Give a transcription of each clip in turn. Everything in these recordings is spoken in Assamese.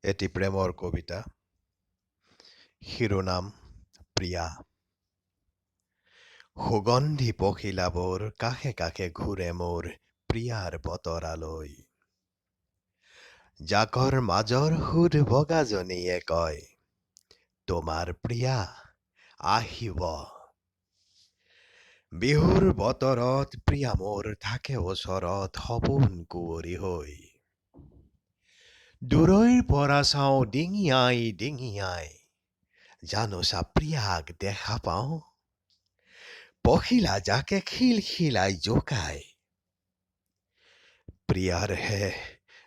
এটি প্ৰেমৰ কবিতা শিৰোনাম প্ৰিয়া। সুগন্ধি পখিলাবোৰ কাষে কাষে ঘূৰে মোৰ প্ৰিয়াৰ বতৰালৈ। জাকৰ মাজৰ সুদ বগাজনীয়ে কয়, তোমাৰ প্ৰিয়া আহিব। বিহুৰ বতৰত প্ৰিয়া মোৰ থাকে ওচৰত সপোন কুঁৱৰী হৈ। দূৰৈৰ পৰা চাওঁ ডিঙিয়াই ডিঙিয়াই, জানোচা প্ৰিয়াক দেখা পাওঁ। পখিলা জাকে খিলখিলাই জোকায়, প্ৰিয়াৰহে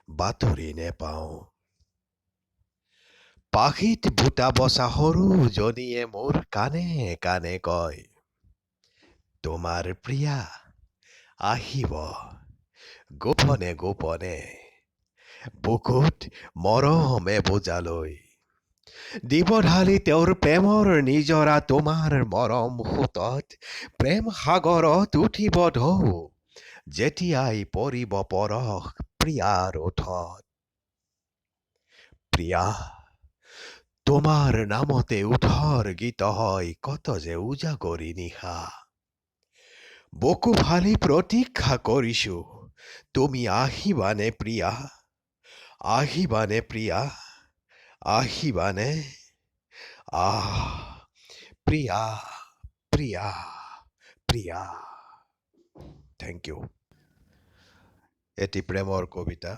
বাতৰি নেপাওঁ। পাখিত বুটা বচা সৰুজনীয়ে মোৰ কাণে কাণে কয়, তোমাৰ প্ৰিয়া আহিব গোপনে গোপনে। বুকুত মৰমে বোজালৈ দিব ঢালি তেওঁৰ প্ৰেমৰ নিজৰা, তোমাৰ মৰম সোঁতত প্ৰেম সাগৰত উঠিব ঢৌ, যেতিয়াই পৰিব পৰশ প্ৰিয়াৰ ওঠত। প্ৰিয়া তোমাৰ নামতে ওঠৰ গীত হয় কত যে উজাগৰি নিশা। বুকু ফালি প্ৰতীক্ষা কৰিছো, তুমি আহিবানে প্ৰিয়া, আহিবানে প্ৰিয়া, আহিবানে। প্ৰিয়া প্ৰিয়া প্ৰিয়া। Thank you. এটি প্ৰেমৰ কবিতা